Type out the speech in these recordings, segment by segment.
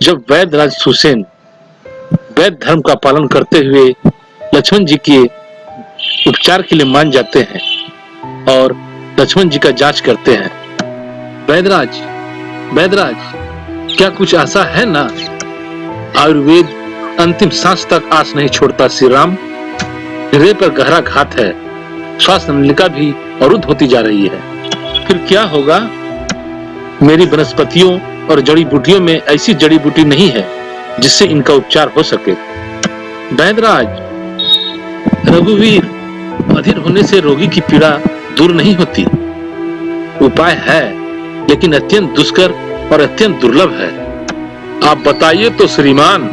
जब वैद्यराज सुसेन वैद्य धर्म का पालन करते हुए लक्ष्मण जी के उपचार के लिए मान जाते हैं और लक्ष्मण जी का जांच करते हैं। वैद्यराज, वैद्यराज, क्या कुछ आशा है ना? आयुर्वेद अंतिम सांस तक आस नहीं छोड़ता श्री राम। हृदय पर गहरा घात है, श्वास नलिका भी अवरुद्ध होती जा रही है। फिर क्या होगा? मेरी वनस्पतियों और जड़ी बूटियों में ऐसी जड़ी बूटी नहीं है जिससे इनका उपचार हो सके। वैद्यराज, रघुवीर, अधीर होने से रोगी की पीड़ा दूर नहीं होती। उपाय है, लेकिन अत्यंत दुष्कर और अत्यंत दुर्लभ है। आप बताइए तो श्रीमान।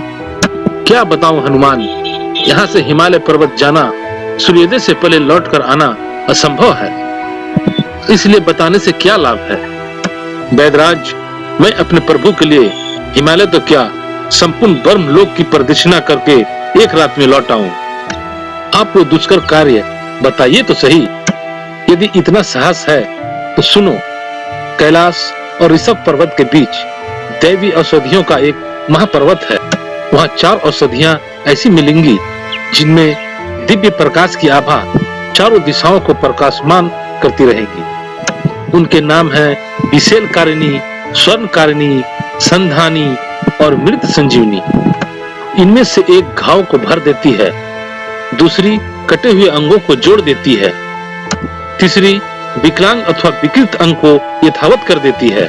क्या बताऊं हनुमान? यहाँ से हिमालय पर्वत जाना, सूर्योदय से पहले लौटकर आना असंभव है, इसलिए बताने से क्या लाभ है। वैद्यराज, मैं अपने प्रभु के लिए हिमालय तो क्या, संपूर्ण ब्रह्मलोक की प्रदक्षिणा करके एक रात में लौट आऊं। आप वो दुष्कर कार्य बताइए तो सही। यदि इतना साहस है तो सुनो, कैलाश और ऋषभ पर्वत के बीच दैवी औषधियों का एक महापर्वत है। वहाँ 4 औषधियां ऐसी मिलेंगी जिनमें दिव्य प्रकाश की आभा चारों दिशाओं को प्रकाशमान करती रहेगी। उनके नाम हैं विशेलकारिणी, स्वर्णकारिणी, संधानी और मृत संजीवनी। इनमें से एक घाव को भर देती है, दूसरी कटे हुए अंगों को जोड़ देती है, तीसरी विकलांग अथवा विकृत अंग को यथावत कर देती है,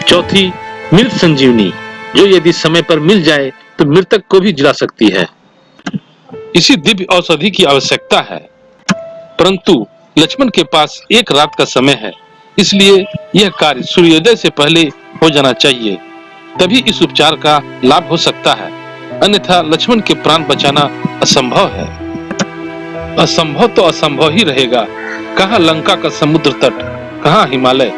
चौथी मृत संजीवनी, जो यदि समय पर मिल जाए तो मृतक को भी जिला सकती है। इसी दिव्य औषधि की आवश्यकता है, परंतु लक्ष्मण के पास एक रात का समय है, इसलिए यह कार्य सूर्योदय से पहले हो जाना चाहिए, तभी इस उपचार का लाभ हो सकता है। अन्यथा लक्ष्मण के प्राण बचाना असंभव है। असंभव तो असंभव ही रहेगा। कहाँ लंका का समुद्र तट, कहाँ हिमालय,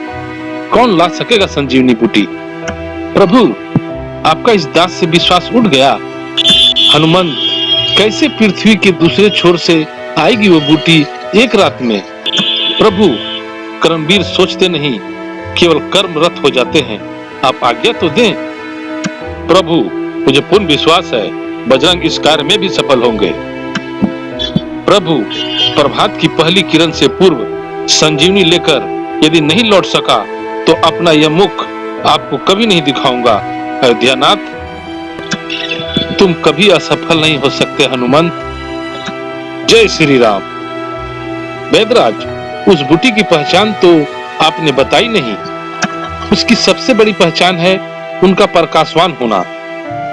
कौन ला सकेगा संजीवनी बूटी? प्रभु, आपका इस दास से विश्वास उठ गया। हनुमान, कैसे पृथ्वी के दूसरे छोर से आएगी वो बूटी एक रात में? प्रभु, कर्मवीर सोचते नहीं, केवल कर्म रत हो जाते हैं। आप आज्ञा तो दें। प्रभु, मुझे पूर्ण विश्वास है बजरंग इस कार्य में भी सफल होंगे। प्रभु, प्रभात की पहली किरण से पूर्व संजीवनी लेकर यदि नहीं लौट सका तो अपना यह मुख आपको कभी नहीं दिखाऊंगा। अयोध्यानाथ, तुम कभी असफल नहीं हो सकते हनुमान। जय श्री राम। वैद्यराज, उस बूटी की पहचान तो आपने बताई नहीं। उसकी सबसे बड़ी पहचान है उनका प्रकाशवान होना।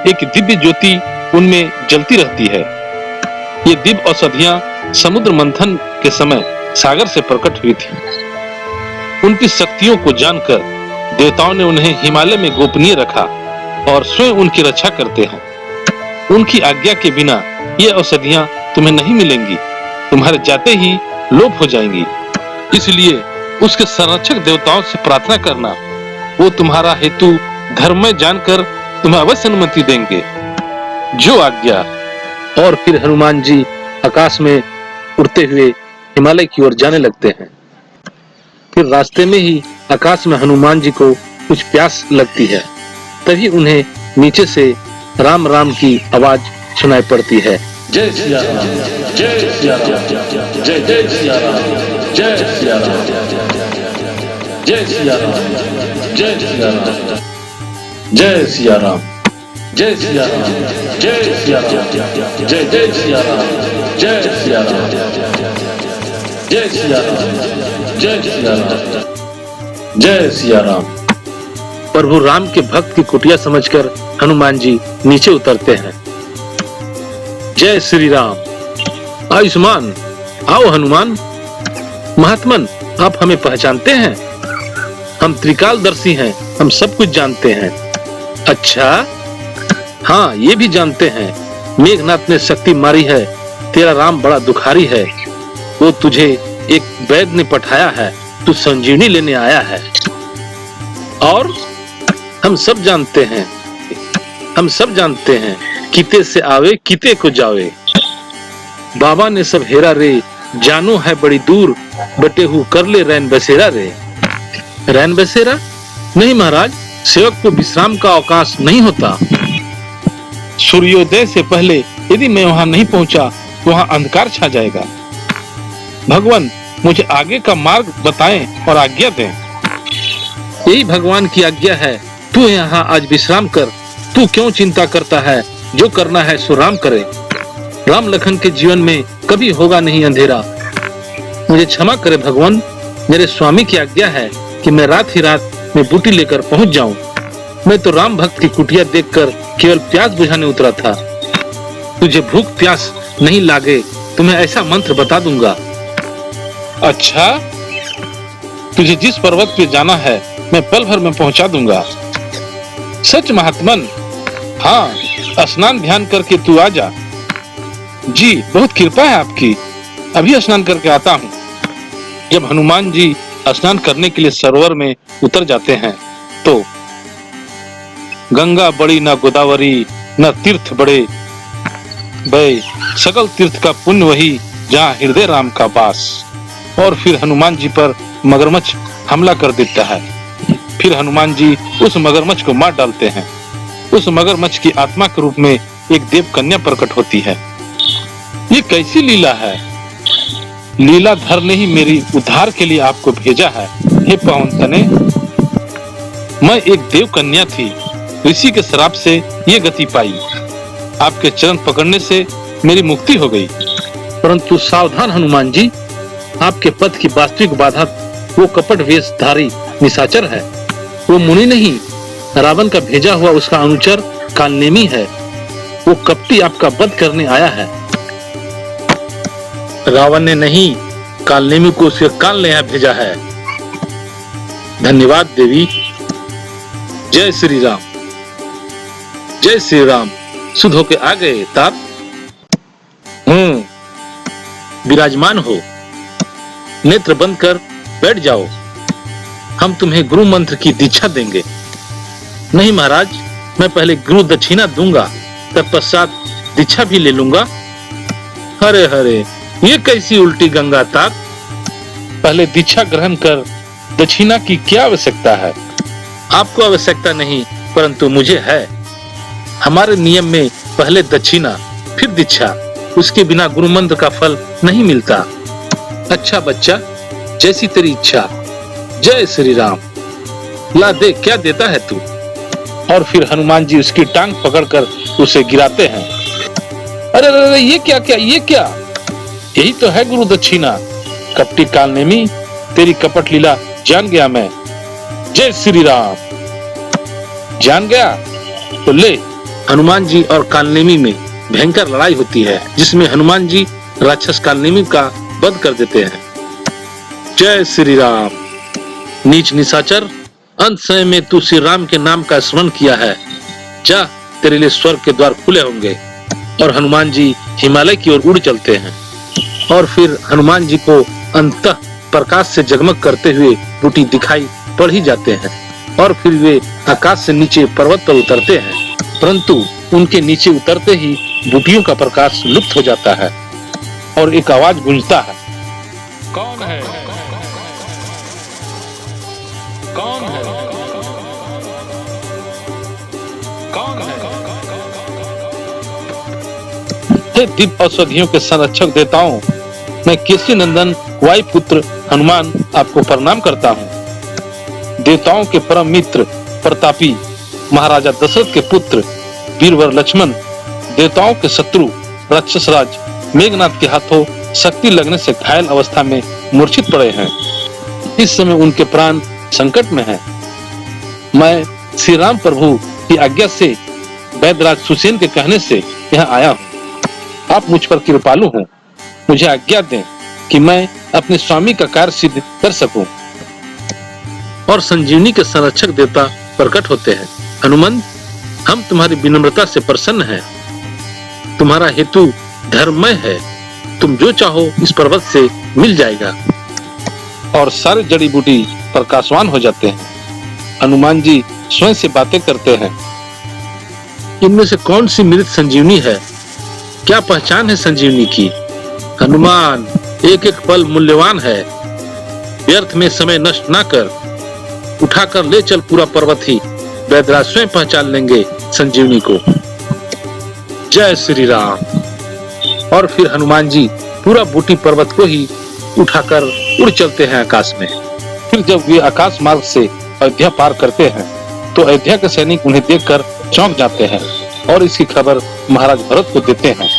एक दिव्य ज्योति उनमें जलती रहती है। ये दिव्य औषधियां समुद्र मंथन के समय सागर से प्रकट हुई थी। उनकी शक्तियों को जानकर देवताओं ने उन्हें हिमालय में गोपनीय रखा और स्वयं उनकी रक्षा करते हैं। उनकी आज्ञा के बिना ये औषधियां तुम्हें नहीं मिलेंगी, तुम्हारे जाते ही लोप हो जाएंगी। इसलिए उसके संरक्षक देवताओं से प्रार्थना करना, वो तुम्हारा हेतु धर्म में जानकर तुम्हें अवश्य अनुमति देंगे। जो आज्ञा। और फिर हनुमान जी आकाश में उड़ते हुए हिमालय की ओर जाने लगते हैं। फिर रास्ते में ही आकाश में हनुमान जी को कुछ प्यास लगती है। तभी उन्हें नीचे से राम राम की आवाज सुनाई पड़ती है। जय सिया राम, जय सिया राम, जय जय सिया राम, जय सिया राम, जय सिया राम, जय सिया राम, जय सिया राम, जय सिया राम, जय सिया राम, जय जय सिया राम, जय सिया राम, जय सिया राम, जय सिया राम, जय सिया राम। प्रभु राम के भक्त की कुटिया समझकर हनुमान जी नीचे उतरते हैं। जय श्री राम। आयुष्मान, आओ हनुमान। महात्मन, आप हमें पहचानते हैं? हम त्रिकालदर्शी हैं, हम सब कुछ जानते हैं। अच्छा, हाँ, ये भी जानते हैं मेघनाथ ने शक्ति मारी है, तेरा राम बड़ा दुखारी है, वो तुझे एक वैद्य ने पठाया है, तू संजीवनी लेने आया है। और हम सब जानते हैं, हम सब जानते हैं, किते से आवे किते को जावे। बाबा ने सब हेरा रे, जानो है बड़ी दूर, बटे हु कर ले रैन बसेरा रे। रैन बसेरा? नहीं महाराज, सेवक को विश्राम का अवकाश नहीं होता। सूर्योदय से पहले यदि मैं वहां नहीं पहुंचा तो वहां अंधकार छा जाएगा। भगवान मुझे आगे का मार्ग बताएं और आज्ञा दें। यही भगवान की आज्ञा है। तू यहाँ आज विश्राम कर। तू क्यों चिंता करता है? जो करना है सो राम करे। राम लखन के जीवन में कभी होगा नहीं अंधेरा। मुझे क्षमा करे भगवान। मेरे स्वामी की आज्ञा है कि मैं रात ही रात में बूटी लेकर पहुंच जाऊं। मैं तो राम भक्त की कुटिया देखकर केवल प्यास बुझाने उतरा था। तुझे भूख प्यास नहीं लागे तो मैं ऐसा मंत्र बता दूंगा। अच्छा, तुझे जिस पर्वत पे जाना है मैं पल भर में पहुंचा दूंगा। सच महात्मन? हाँ, स्नान ध्यान करके तू आ जा। जी, बहुत कृपा है आपकी। अभी स्नान करके आता हूँ। जब हनुमान जी स्नान करने के लिए सरोवर में उतर जाते हैं तो गंगा बड़ी न गोदावरी न तीर्थ बड़े बय, सकल तीर्थ का पुण्य वही जहाँ हृदय राम का वास। और फिर हनुमान जी पर मगरमच्छ हमला कर देता है। फिर हनुमान जी उस मगरमच्छ को मार डालते हैं। उस मगरमच्छ की आत्मा के रूप में एक देव कन्या प्रकट होती है। ये कैसी लीला है? लीलाधर ने ही मेरी उद्धार के लिए आपको भेजा है। हे पवन तने, मैं एक देव कन्या थी। ऋषि के श्राप से ये गति पाई। आपके चरण पकड़ने से मेरी मुक्ति हो गई। परंतु सावधान हनुमान जी, आपके पथ की वास्तविक बाधा वो कपट वेशधारी निशाचर है। वो मुनि नहीं, रावण का भेजा हुआ उसका अनुचर कालनेमी है। वो कपटी आपका वध करने आया है। रावण ने नहीं, कालनेमी को उसके काल ने यहाँ भेजा है। धन्यवाद देवी। जय श्री राम। जय श्री राम। सुध होके आ गए तात? विराजमान हो। नेत्र बंद कर बैठ जाओ। हम तुम्हें गुरु मंत्र की दीक्षा देंगे। नहीं महाराज, मैं पहले गुरु दक्षिणा दूंगा, तत्पश्चात दीक्षा भी ले लूंगा। हरे हरे, ये कैसी उल्टी गंगा तात? पहले दीक्षा ग्रहण कर दक्षिणा की क्या आवश्यकता है? आपको आवश्यकता नहीं, परंतु मुझे है। हमारे नियम में पहले दक्षिणा फिर दीक्षा। उसके बिना गुरु मंत्र का फल नहीं मिलता। अच्छा बच्चा, जैसी तेरी इच्छा। जय श्री राम। ला दे, क्या देता है तू? और फिर हनुमान जी उसकी टांग पकड़कर उसे गिराते हैं। अरे अरे, ये क्या क्या ये क्या? यही तो है गुरु दक्षिणा। कपटी कालनेमी, तेरी कपट लीला जान गया मैं। जय श्री राम। जान गया तो ले। हनुमान जी और कालनेमी में भयंकर लड़ाई होती है, जिसमें हनुमान जी राक्षस कालनेमी का वध कर देते हैं। जय श्री राम। नीच निशाचर, अंत समय में तू श्री राम के नाम का स्मरण किया है। जा, तेरे लिए स्वर्ग के द्वार खुले होंगे। और हनुमान जी हिमालय की ओर उड़ चलते हैं। और फिर हनुमान जी को अंततः प्रकाश से जगमग करते हुए बूटी दिखाई पड़ ही जाते हैं। और फिर वे आकाश से नीचे पर्वत पर उतरते हैं, परंतु उनके नीचे उतरते ही बूटियों का प्रकाश लुप्त हो जाता है और एक आवाज गूंजता है। कौन है? कौन है? कौन है? हे दिव्य औषधियों के संरक्षक देवताओं, मैं केसी नंदन वायुपुत्र हनुमान आपको प्रणाम करता हूँ। देवताओं के परम मित्र प्रतापी महाराजा दशरथ के पुत्र वीरवर लक्ष्मण देवताओं के शत्रु राक्षस राज मेघनाथ के हाथों शक्ति लगने से घायल अवस्था में मूर्छित पड़े हैं। इस समय उनके प्राण संकट में हैं। मैं श्री राम प्रभु की आज्ञा से वैद्यराज सुसेन के कहने से यहाँ आया हूँ। आप मुझ पर कृपालु हैं। मुझे आज्ञा दें कि मैं अपने स्वामी का कार्य सिद्ध कर सकूं। और संजीवनी के संरक्षक देवता प्रकट होते हैं। हनुमान, हम तुम्हारी विनम्रता से प्रसन्न हैं। तुम्हारा हेतु धर्ममय है। तुम जो चाहो इस पर्वत से मिल जाएगा। और सारे जड़ी बूटी प्रकाशवान हो जाते हैं। हनुमान जी स्वयं से बातें करते हैं। इनमें से कौन सी मृत संजीवनी है? क्या पहचान है संजीवनी की? हनुमान, एक एक पल मूल्यवान है। व्यर्थ में समय नष्ट ना कर। उठाकर ले चल पूरा पर्वत ही। वैद्यराज स्वयं पहचान लेंगे संजीवनी को। जय श्री राम। और फिर हनुमान जी पूरा बूटी पर्वत को ही उठाकर उड़ चलते हैं आकाश में। फिर जब वे आकाश मार्ग से अयोध्या पार करते हैं तो अयोध्या के सैनिक उन्हें देखकर चौंक जाते हैं और इसकी खबर महाराज भरत को देते हैं।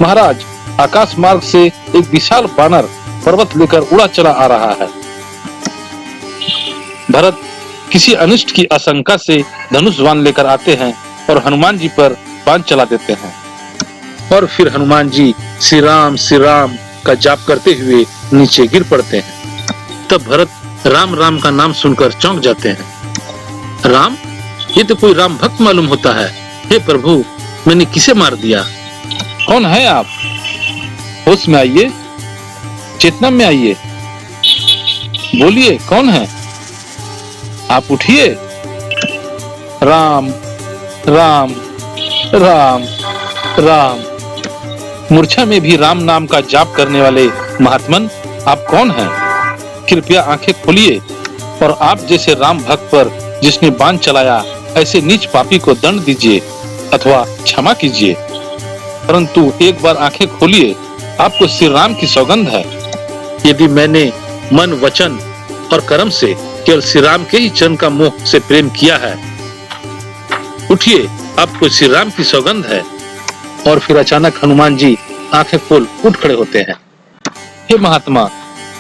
महाराज, आकाश मार्ग से एक विशाल बानर पर्वत लेकर उड़ा चला आ रहा है। भरत किसी अनिष्ट की आशंका से धनुष बाण लेकर आते हैं और हनुमान जी पर बाण चला देते हैं। और फिर हनुमान जी श्री राम का जाप करते हुए नीचे गिर पड़ते हैं। तब भरत राम राम का नाम सुनकर चौंक जाते हैं। राम, ये तो कोई राम भक्त मालूम होता है। हे प्रभु, मैंने किसे मार दिया? कौन है आप? होश में आइए, चेतना में आइए, बोलिए कौन है आप? उठिए। राम राम राम राम। मूर्छा में भी राम नाम का जाप करने वाले महात्मन, आप कौन हैं? कृपया आंखें खोलिए और आप जैसे राम भक्त पर जिसने बाण चलाया ऐसे नीच पापी को दंड दीजिए अथवा क्षमा कीजिए। परंतु एक बार आंखें खोलिए, आपको श्री राम की सौगंध है। यदि मैंने मन, वचन और कर्म से केवल श्री राम के ही चरण का मोह से प्रेम किया है, उठिए, आपको श्री राम की सौगंध है। और फिर अचानक हनुमान जी आंखें खोल उठ खड़े होते हैं। हे महात्मा,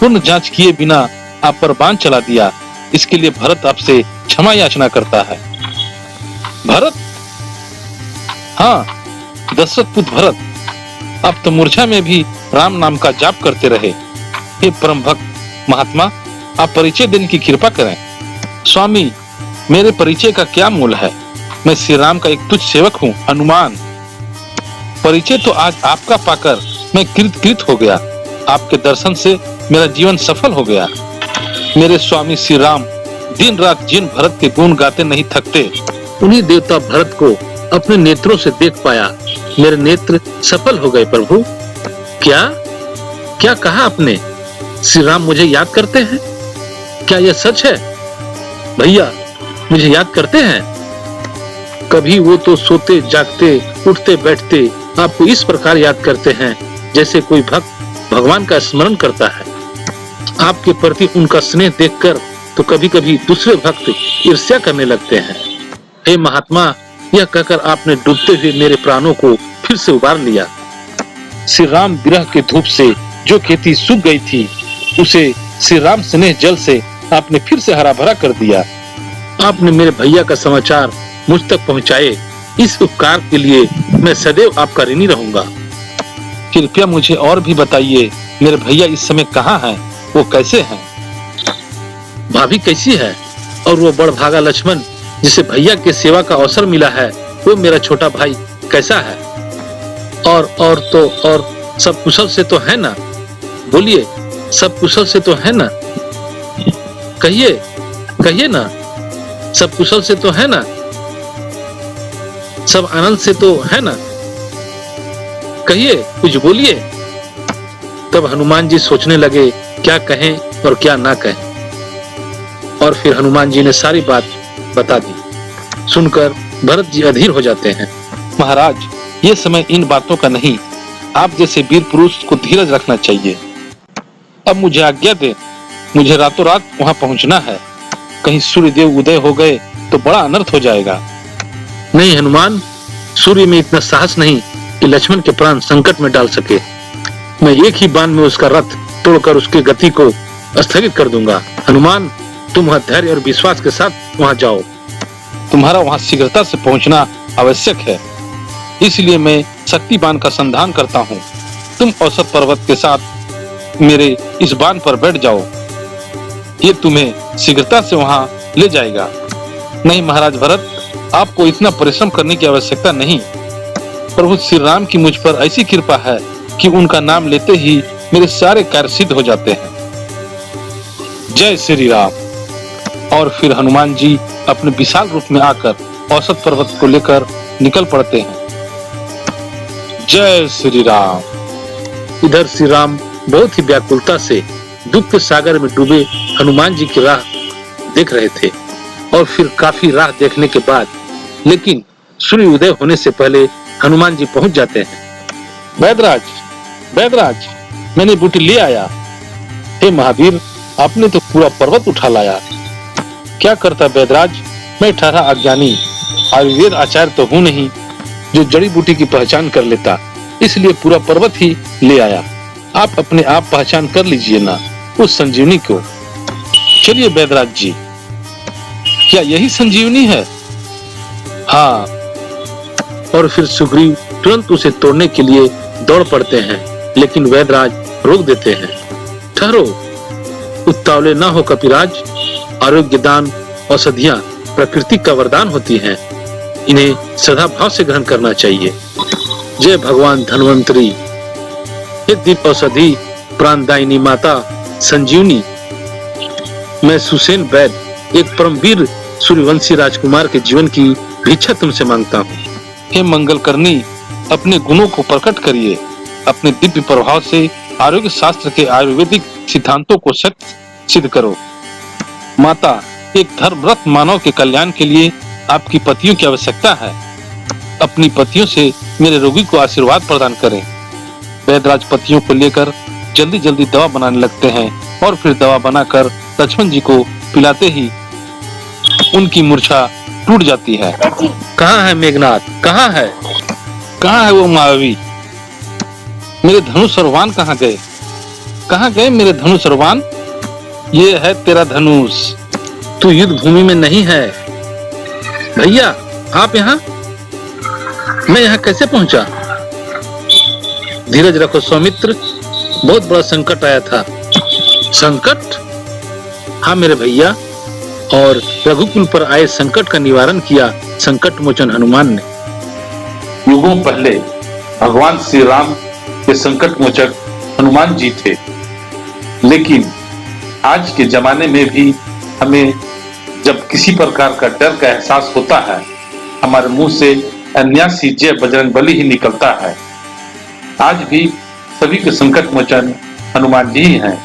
पूर्ण जांच किए बिना आप पर बाण चला दिया, इसके लिए भरत आपसे क्षमा याचना करता है। भरत? हाँ, दशरथ पुत्र भरत, आप तो मूर्छा में भी राम नाम का जाप करते रहे। हे परम भक्त महात्मा, आप परिचय देने की कृपा करें। स्वामी, मेरे परिचय का क्या मूल है? मैं श्री राम का एक तुच्छ सेवक हूँ, हनुमान। परिचय तो आज आपका पाकर मैं कृत हो गया। आपके दर्शन से मेरा जीवन सफल हो गया। मेरे स्वामी श्री राम दिन रात जिन भरत के गुण गाते नहीं थकते, उन्हीं देवता भरत को अपने नेत्रों से देख पाया। मेरे नेत्र सफल हो गए प्रभु। क्या क्या कहा आपने? श्री राम मुझे याद करते हैं? क्या यह सच है? भैया, मुझे याद करते हैं? कभी वो तो सोते जागते, उठते बैठते आपको इस प्रकार याद करते हैं जैसे कोई भक्त भगवान का स्मरण करता है। आपके प्रति उनका स्नेह देखकर तो कभी कभी दूसरे भक्त ईर्ष्या करने लगते हैं। हे महात्मा, यह कहकर आपने डूबते हुए मेरे प्राणों को फिर से उबार लिया। श्री राम विरह के धूप से जो खेती सूख गई थी, उसे श्री राम स्नेह जल से आपने फिर से हरा भरा कर दिया। आपने मेरे भैया का समाचार मुझ तक पहुंचाए, इस उपकार के लिए मैं सदैव आपका ऋणी रहूंगा। कृपया मुझे और भी बताइए, मेरे भैया इस समय कहाँ हैं? वो कैसे हैं? भाभी कैसी है? और वो बड़भागा लक्ष्मण जिसे भैया के सेवा का अवसर मिला है, वो मेरा छोटा भाई कैसा है? और सब कुशल से तो है ना? बोलिए, सब कुशल से तो है ना? कहिए ना, सब कुशल से तो है ना? सब आनंद से तो है ना? कहिए, कुछ बोलिए। तब हनुमान जी सोचने लगे क्या कहें और क्या ना कहें। और फिर हनुमान जी ने सारी बात बता दी। सुनकर भरत जी अधीर हो जाते हैं। महाराज, ये समय इन बातों का नहीं, आप जैसे वीर पुरुष को धीरज रखना चाहिए। अब मुझे आज्ञा दे, मुझे रातों रात वहां पहुंचना है। कहीं सूर्यदेव उदय हो गए तो बड़ा अनर्थ हो जाएगा। नहीं हनुमान, सूर्य में इतना साहस नहीं कि लक्ष्मण के प्राण संकट में डाल सके। मैं एक ही बाण में उसका रथ तोड़कर उसकी गति को स्थगित कर दूंगा। हनुमान, तुम वहां धैर्य और विश्वास के साथ वहां जाओ। तुम्हारा वहां शीघ्रता से पहुंचना आवश्यक है, इसलिए मैं शक्ति बाण का संधान करता हूँ। तुम औसत पर्वत के साथ मेरे इस बाण पर बैठ जाओ, ये तुम्हें शीघ्रता से वहां ले जाएगा। नहीं महाराज भरत, आपको इतना परिश्रम करने की आवश्यकता नहीं। प्रभु श्री राम की मुझ पर ऐसी कृपा है कि उनका नाम लेते ही मेरे सारे कार्य सिद्ध हो जाते हैं। जय श्री राम। और फिर हनुमान जी अपने विशाल रूप में आकर औसत पर्वत को लेकर निकल पड़ते हैं। जय श्री राम। इधर श्री राम बहुत ही व्याकुलता से दुख के सागर में डूबे हनुमान जी की राह देख रहे थे। और फिर काफी राह देखने के बाद, लेकिन सूर्य उदय होने से पहले हनुमान जी पहुंच जाते हैं। वैदराज, वैदराज, मैंने बूटी ले आया। हे महावीर, आपने तो पूरा पर्वत उठा लाया। क्या करता वैदराज, मैं ठहरा अज्ञानी, आयुर्वेद आचार्य तो हूं नहीं जो जड़ी बूटी की पहचान कर लेता, इसलिए पूरा पर्वत ही ले आया। आप अपने आप पहचान कर लीजिए ना उस संजीवनी को। चलिए वैदराज जी, क्या यही संजीवनी है? हाँ। और फिर सुग्रीव तुरंत उसे तोड़ने के लिए दौड़ पड़ते हैं, लेकिन वैदराज रोक देते हैं। ठहरो, उत्तावले ना हो कपिराज। आरोग्य दान औषधियां प्रकृति का वरदान होती हैं, इन्हें श्रद्धा भाव से ग्रहण करना चाहिए। जय भगवान धन्वंतरी। हे दिव्य औषधि प्राणदायिनी माता संजीवनी, मैं सुसेन वैद, एक परमवीर सूर्यवंशी राजकुमार के जीवन की भिक्षा तुमसे मांगता हूँ। हे मंगल करनी, अपने गुणों को प्रकट करिए। अपने दिव्य प्रभाव से आरोग्य शास्त्र के आयुर्वेदिक सिद्धांतों को सत्य सिद्ध करो। माता, एक धर्मव्रत मानव के कल्याण के लिए आपकी पतियों की आवश्यकता है। अपनी पतियों से मेरे रोगी को आशीर्वाद प्रदान करें। वैदराज पतियों को लेकर जल्दी जल्दी दवा बनाने लगते हैं और फिर दवा बनाकर लक्ष्मण जी को पिलाते ही उनकी मूर्छा टूट जाती है। कहाँ है मेघनाथ? कहाँ है? कहाँ है वो मायावी? मेरे धनुष और बाण कहाँ गए? कहाँ गए मेरे धनुष और बाण? ये है तेरा धनुष। तू युद्ध भूमि में नहीं है। भैया, आप यहाँ? मैं यहाँ कैसे पहुंचा? धीरज रखो सौमित्र, बहुत बड़ा संकट आया था। संकट? हाँ मेरे भैया, और रघुकुल पर आए संकट का निवारण किया संकट मोचन हनुमान ने। युगों पहले भगवान श्री राम के संकट मोचक हनुमान जी थे, लेकिन आज के जमाने में भी हमें जब किसी प्रकार का डर का एहसास होता है, हमारे मुंह से अन्यासी जय बजरंगबली ही निकलता है। आज भी सभी के संकट मोचन हनुमान जी ही हैं।